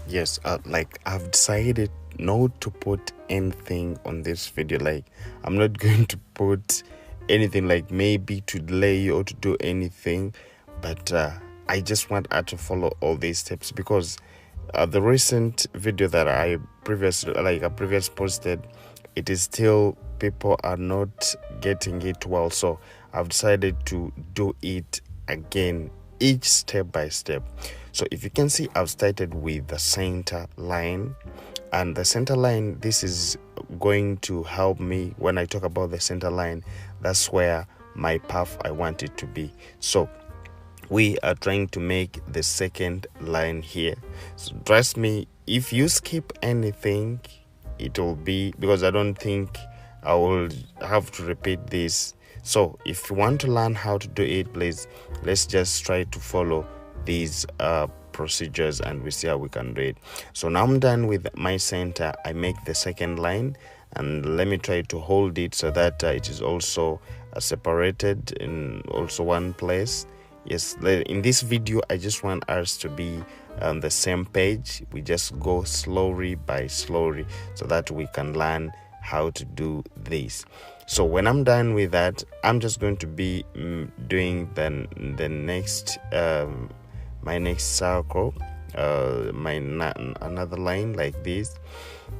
Yes, like I've decided not to put anything on this video. Like I'm not going to put anything like maybe to delay you or to do anything, but I just want her to follow all these steps because the recent video that I previous posted, it is still people are not getting it well. So I've decided to do it again, each step by step. So if you can see, I've started with the center line, and the center line, this is going to help me when I talk about the center line. That's where my path I want it to be. So we are trying to make the second line here. So trust me, if you skip anything, it will be because I don't think I will have to repeat this. So if you want to learn how to do it, please, let's just try to follow these procedures and we see how we can do it. So now I'm done with my center. I make the second line, and let me try to hold it so that it is also separated in also one place. Yes, in this video I just want us to be on the same page. We just go slowly by slowly so that we can learn how to do this. So when I'm done with that, I'm just going to be doing the next my next circle, another line like this.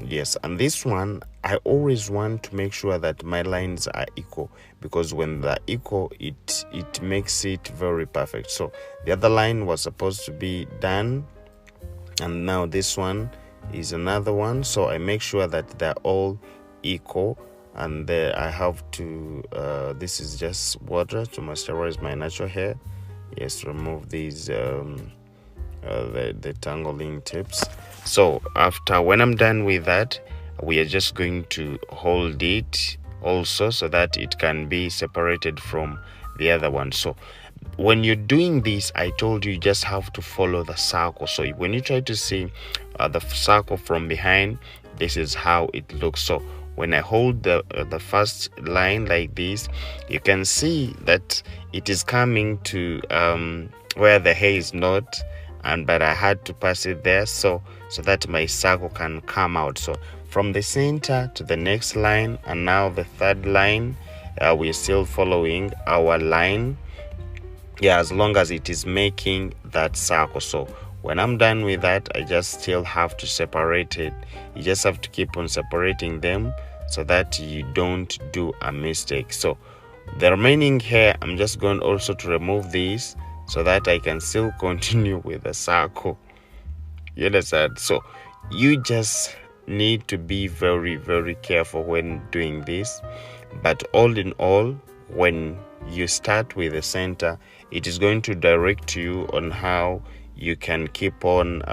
Yes, and this one I always want to make sure that my lines are equal, because when they're equal, it makes it very perfect. So the other line was supposed to be done, and now this one is another one. So I make sure that they're all equal, and there I have to this is just water to moisturize my natural hair. Yes, remove these the tangling tips. So after, when I'm done with that, we are just going to hold it also so that it can be separated from the other one. So when you're doing this, I told you just have to follow the circle. So when you try to see the circle from behind, this is how it looks. So when I hold the first line like this, you can see that it is coming to where the hair is not, but I had to pass it there so that my circle can come out. So from the center to the next line, and now the third line, we're still following our line, as long as it is making that circle. So when I'm done with that, I just still have to separate it. You just have to keep on separating them so that you don't do a mistake. So the remaining hair, I'm just going also to remove this so that I can still continue with the circle. You understand? So you just need to be very, very careful when doing this. But all in all, when you start with the center, it is going to direct you on how you can keep on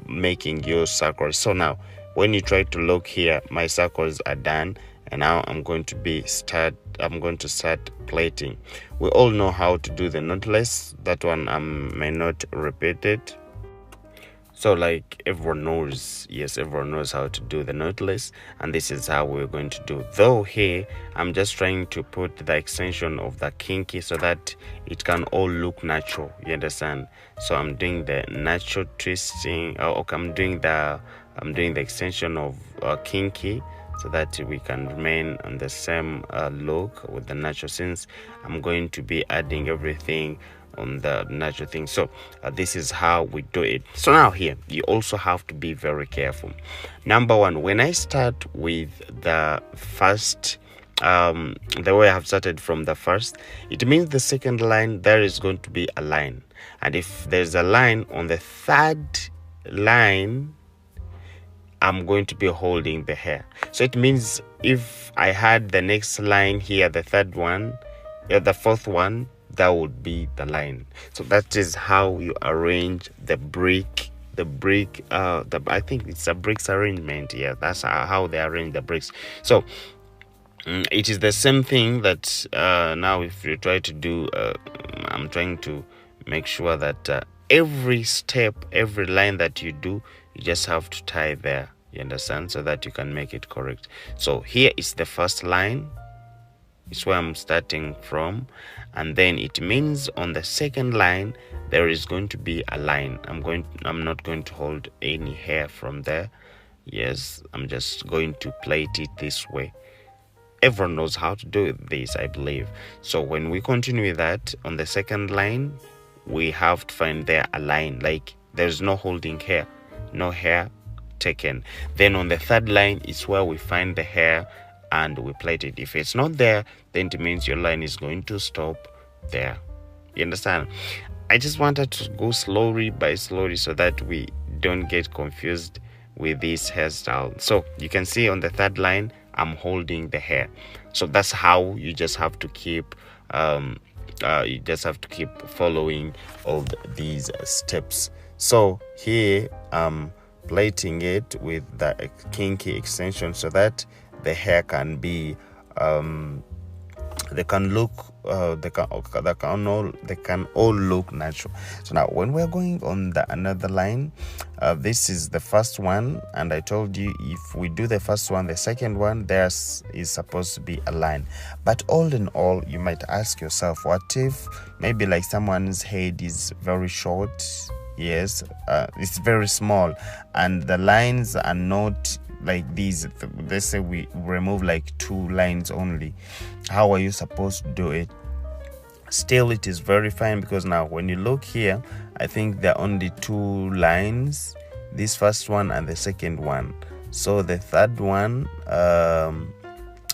making your circles. So now when you try to look here, my circles are done, and now I'm going to start plaiting. We all know how to do the knotless. That one I may not repeat it. So like everyone knows, yes, everyone knows how to do the knotless, and this is how we're going to do. Though here I'm just trying to put the extension of the kinky so that it can all look natural, you understand? So I'm doing the natural twisting. I'm doing the extension of kinky so that we can remain on the same look with the natural, since I'm going to be adding everything on the natural thing. So this is how we do it. So now here you also have to be very careful. Number one, when I start with the first the way I have started from the first, it means the second line there is going to be a line, and if there's a line on the third line, I'm going to be holding the hair. So it means if I had the next line here, the third one, the fourth one, that would be the line. So that is how you arrange the brick. I think it's a bricks arrangement. Yeah, that's how they arrange the bricks. So it is the same thing that now if you try to do, I'm trying to make sure that every step, every line that you do, you just have to tie there, you understand, so that you can make it correct. So here is the first line, it's where I'm starting from, and then it means on the second line there is going to be a line. I'm not going to hold any hair from there. Yes, I'm just going to plait it this way. Everyone knows how to do this, I believe. So when we continue with that, on the second line we have to find there a line, like there's no holding hair, no hair taken. Then on the third line is where we find the hair and we plait it. If it's not there, then it means your line is going to stop there. You understand? I just wanted to go slowly by slowly so that we don't get confused with this hairstyle. So you can see on the third line I'm holding the hair. So that's how you just have to keep following all these steps. So here I'm plaiting it with the kinky extension so that the hair can be they can all look natural. So now when we're going on the another line, this is the first one, and I told you if we do the first one, the second one there is supposed to be a line. But all in all, you might ask yourself, what if maybe like someone's head is very short? Yes, it's very small and the lines are not like these. Let's say we remove like 2 lines only. How are you supposed to do it? Still, it is very fine, because now when you look here, I think there are only 2 lines, this first one and the second one. So the third one,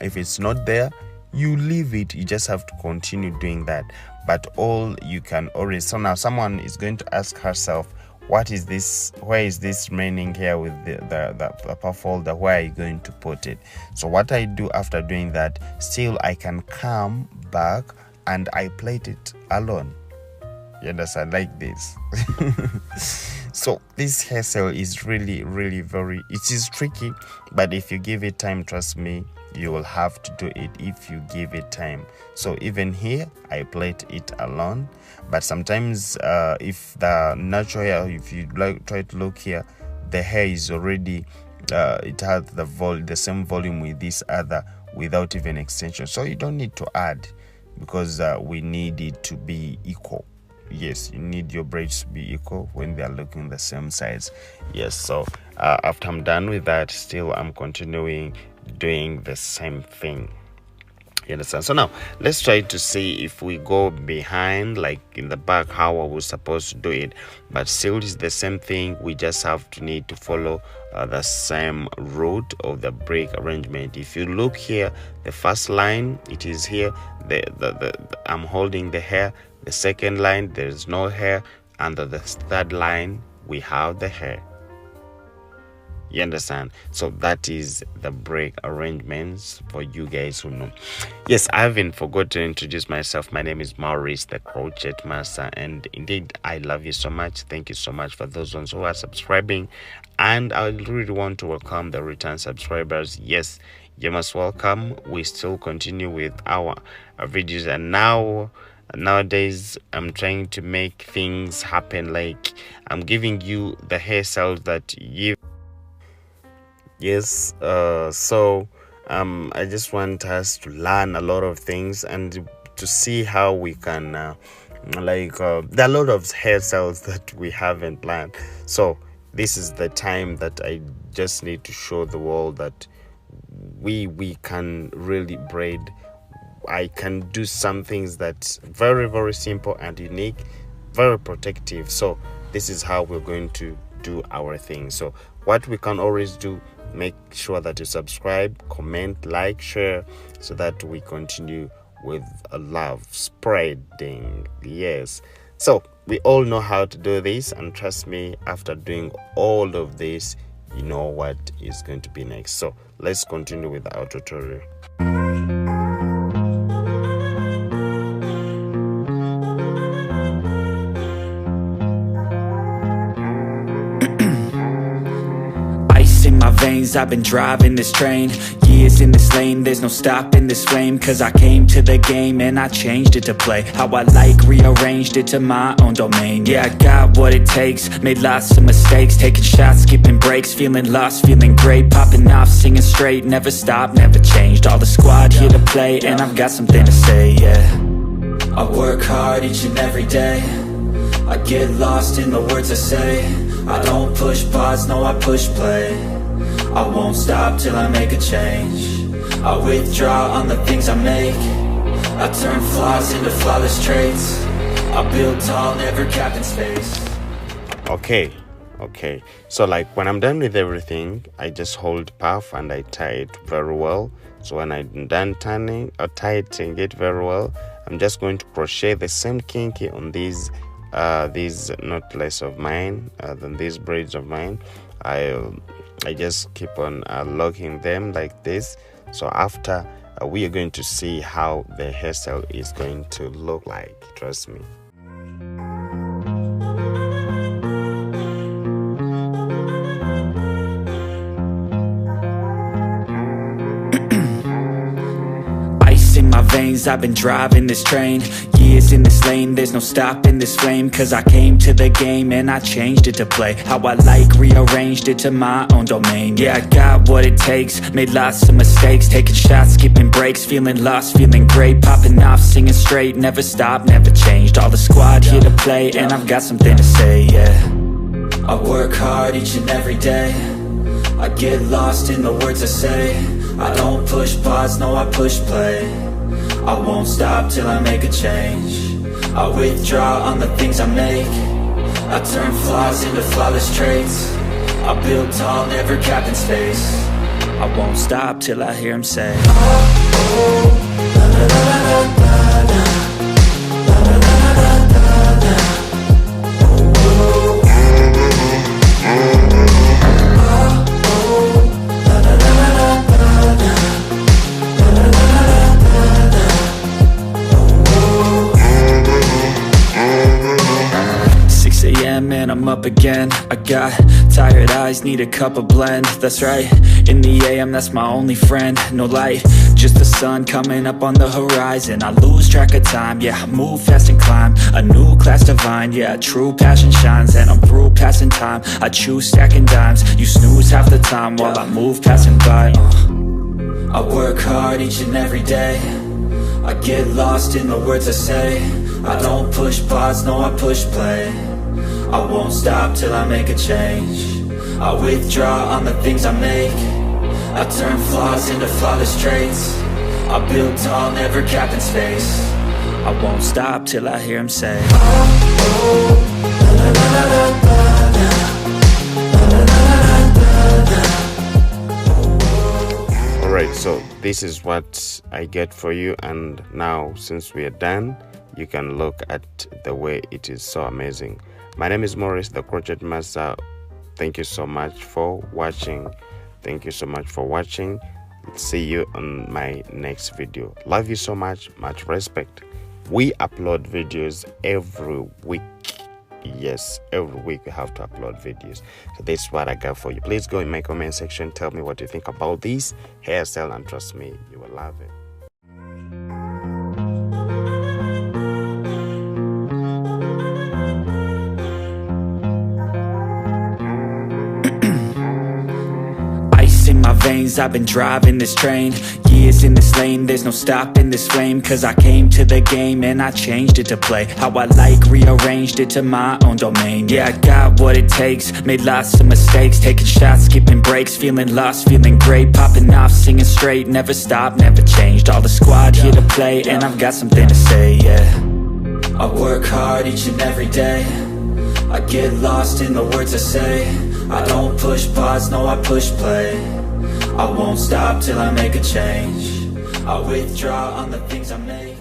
if it's not there, you leave it. You just have to continue doing that. But all you can always, so now someone is going to ask herself, what is this? Where is this remaining here with the upper folder? Where are you going to put it? So what I do after doing that, still I can come back and I plait it alone. You understand? Like this. So this hairstyle is really it is tricky, but if you give it time, trust me, you will have to do it if you give it time. So even here I plait it alone, but sometimes if the natural hair, if you like try to look here, the hair is already it has the same volume with this other without even extension, so you don't need to add, because we need it to be equal. Yes, you need your braids to be equal when they are looking the same size. Yes, so after I'm done with that, still I'm continuing doing the same thing. You understand? So now let's try to see if we go behind, like in the back, how I was supposed to do it. But still it's the same thing. We just have to need to follow the same route of the break arrangement. If you look here, the first line, it is here, I'm holding the hair. The second line, there is no hair, and the third line we have the hair. You understand? So that is the break arrangements for you guys who know. Yes, I haven't forgot to introduce myself. My name is Maurice, the crochet master, and indeed I love you so much. Thank you so much for those ones who are subscribing, and I really want to welcome the return subscribers. Yes, you must welcome. We still continue with our videos, and nowadays I'm trying to make things happen. Like I'm giving you the hairstyles that you so I just want us to learn a lot of things and to see how we can there are a lot of hairstyles that we haven't learned. So this is the time that I just need to show the world that we can really braid. I can do some things that's very simple and unique, very protective. So this is how we're going to do our thing. So what we can always do, make sure that you subscribe, comment, like, share, so that we continue with a love spreading. Yes, so we all know how to do this, and trust me, after doing all of this, you know what is going to be next. So let's continue with our tutorial. In my veins, I've been driving this train, years in this lane, there's no stopping this flame. Cause I came to the game and I changed it to play how I like, rearranged it to my own domain. Yeah, I got what it takes, made lots of mistakes, taking shots, skipping breaks, feeling lost, feeling great, popping off, singing straight, never stopped, never changed. All the squad here to play, and I've got something to say, yeah. I work hard each and every day. I get lost in the words I say. I don't push pause, no I push play. I won't stop till I make a change. I withdraw on the things I make. I turn flaws into flawless traits. I build tall, never capped in space. Okay, so like when I'm done with everything, I just hold puff and I tie it very well. So when I'm done turning or tightening it very well, I'm just going to crochet the same kinky on these knotless of mine, then these braids of mine. I just keep on locking them like this. So after we are going to see how the hairstyle is going to look like, trust me. In my veins, I've been driving this train. Years in this lane, there's no stopping this flame. Cause I came to the game and I changed it to play how I like, rearranged it to my own domain. Yeah, I got what it takes, made lots of mistakes, taking shots, skipping breaks, feeling lost, feeling great, popping off, singing straight, never stopped, never changed. All the squad here to play and I've got something to say, yeah. I work hard each and every day. I get lost in the words I say. I don't push pause, no I push play. I won't stop till I make a change. I withdraw on the things I make. I turn flaws into flawless traits. I build tall, never capped in space. I won't stop till I hear him say, oh, la, la, la, la, la, la. And I'm up again. I got tired eyes, need a cup of blend. That's right, in the AM, that's my only friend. No light, just the sun coming up on the horizon. I lose track of time, yeah, I move fast and climb a new class divine, yeah, true passion shines. And I'm through passing time, I choose stacking dimes. You snooze half the time while I move passing by. I work hard each and every day. I get lost in the words I say. I don't push pause, no I push play. I won't stop till I make a change. I withdraw on the things I make. I turn flaws into flawless traits. I build tall, never capped in space. I won't stop till I hear him say, oh, la, la, la, la, la, la, la. Alright, so this is what I get for you, and now since we are done, you can look at the way it is so amazing. My name is Maurice, the Crochet Master. Thank you so much for watching. See you on my next video. Love you so much respect. We upload videos every week. Yes, every week we have to upload videos. So this is what I got for you. Please go in my comment section, tell me what you think about this hairstyle, and trust me, you will love it. In my veins, I've been driving this train. Years in this lane, there's no stopping this flame. Cause I came to the game and I changed it to play how I like, rearranged it to my own domain. Yeah, I got what it takes, made lots of mistakes, taking shots, skipping breaks, feeling lost, feeling great, popping off, singing straight, never stopped, never changed. All the squad here to play and I've got something to say, yeah. I work hard each and every day. I get lost in the words I say. I don't push pause, no I push play. I won't stop till I make a change. I withdraw on the things I make.